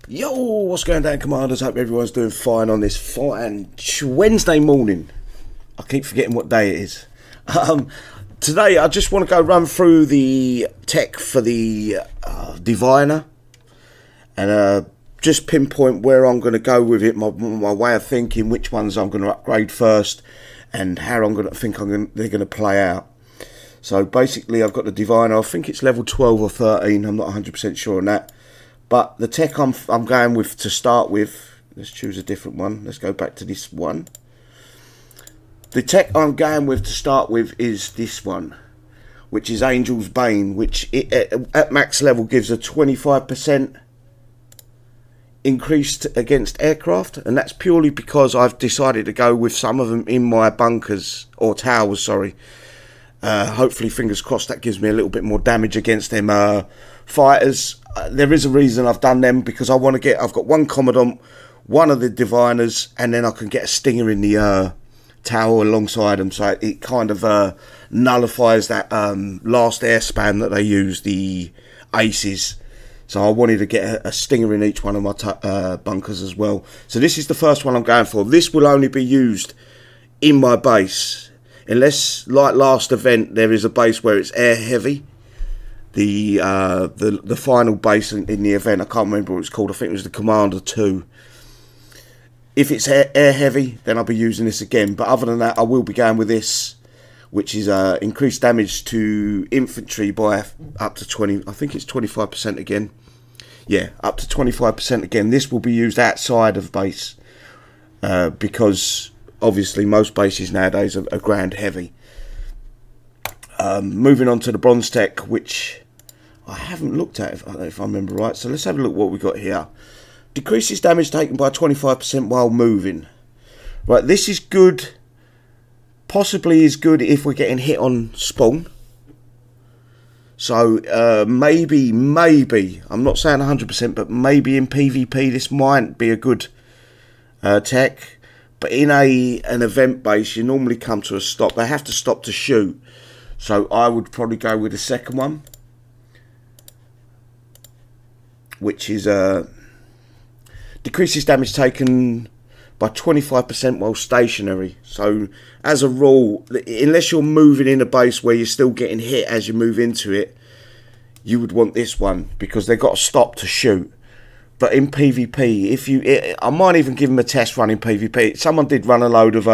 Yo, what's going down, Commanders? Hope everyone's doing fine on this fine Wednesday morning. I keep forgetting what day it is. Today, I just want to go run through the tech for the Diviner and just pinpoint where I'm going to go with it, my way of thinking, which ones I'm going to upgrade first, and how I'm going to think they're going to play out. So basically, I've got the Diviner. I think it's level 12 or 13. I'm not 100% sure on that. But the tech I'm going with to start with, let's choose a different one. Let's go back to this one. The tech I'm going with to start with is this one, which is Angel's Bane, which at max level gives a 25% increase against aircraft, and that's purely because I've decided to go with some of them in my bunkers, or towers, sorry. Hopefully, fingers crossed, that gives me a little bit more damage against them fighters. There is a reason I've done them, because I want to get, I've got one Commandant, one of the Diviners, and then I can get a Stinger in the tower alongside them, so it kind of nullifies that last air span that they use, the aces. So I wanted to get a Stinger in each one of my bunkers as well. So this is the first one I'm going for. This will only be used in my base, unless, like last event, there is a base where it's air heavy. The final base in the event, I can't remember what it's called. I think it was the Commander 2. If it's air heavy, then I'll be using this again. But other than that, I will be going with this, which is increased damage to infantry by up to 20. I think it's 25% again. Yeah, up to 25% again. This will be used outside of base because obviously most bases nowadays are ground heavy. Moving on to the bronze tech, which I haven't looked at if I remember right. So let's have a look what we got here. Decreases damage taken by 25% while moving. Right, this is good. Possibly is good if we're getting hit on spawn. So maybe, I'm not saying 100%, but maybe in PvP this might be a good tech. But in an event base, you normally come to a stop. They have to stop to shoot. So I would probably go with the second one, which is decreases damage taken by 25% while stationary. So as a rule, unless you're moving in a base where you're still getting hit as you move into it, you would want this one because they've got to stop to shoot. But in PvP, I might even give them a test run in PvP. Someone did run a load of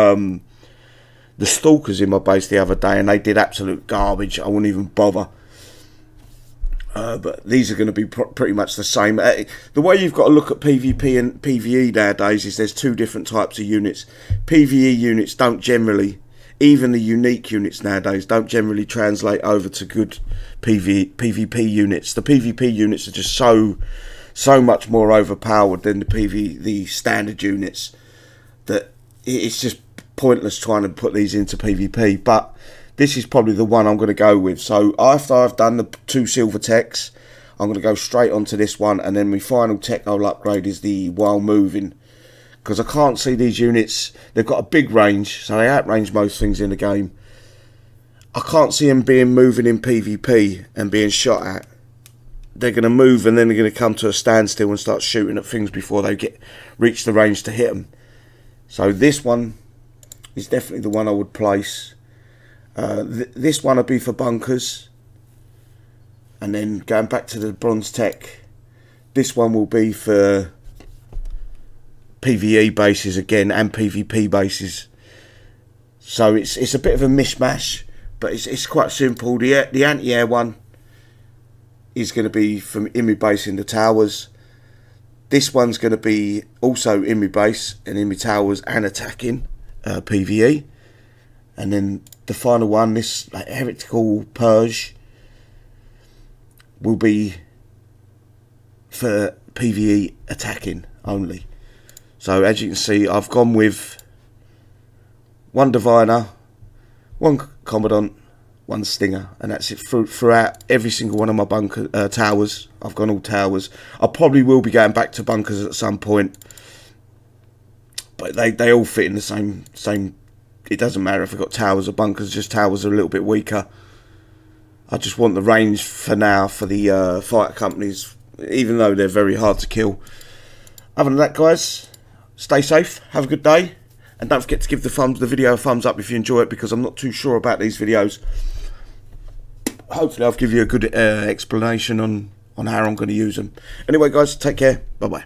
the Stalkers in my base the other day, and they did absolute garbage. I wouldn't even bother. But these are going to be pretty much the same. The way you've got to look at PvP and PvE nowadays is there's two different types of units. PvE units don't generally, even the unique units nowadays, don't generally translate over to good PvP units. The PvP units are just so much more overpowered than the standard units that it's just pointless trying to put these into PvP. But this is probably the one I'm going to go with. So after I've done the 2 silver techs, I'm going to go straight onto this one, and then my final tech I'll upgrade is the while moving, because I can't see these units. They've got a big range, so they outrange most things in the game. I can't see them moving in PvP and being shot at. They're going to move, and then they're going to come to a standstill and start shooting at things before they reach the range to hit them. So this one is definitely the one I would place. This one would be for bunkers, and then going back to the bronze tech, this one will be for PvE bases again and PvP bases. So it's a bit of a mishmash, but it's quite simple. The anti-air one is going to be from in my base in the towers. This one's going to be also in my base and in my towers and attacking PvE. And then the final one, this heretical purge, will be for PvE attacking only. So as you can see, I've gone with one Diviner, one Commandant, one Stinger, and that's it throughout every single one of my bunker towers. I've gone all towers. I probably will be going back to bunkers at some point, but they all fit in the same. It doesn't matter if I've got towers or bunkers, just towers are a little bit weaker. I just want the range for now for the fighter companies, even though they're very hard to kill. Other than that, guys, stay safe, have a good day, and don't forget to give the video a thumbs up if you enjoy it, because I'm not too sure about these videos. Hopefully I'll give you a good explanation on how I'm going to use them. Anyway, guys, take care. Bye-bye.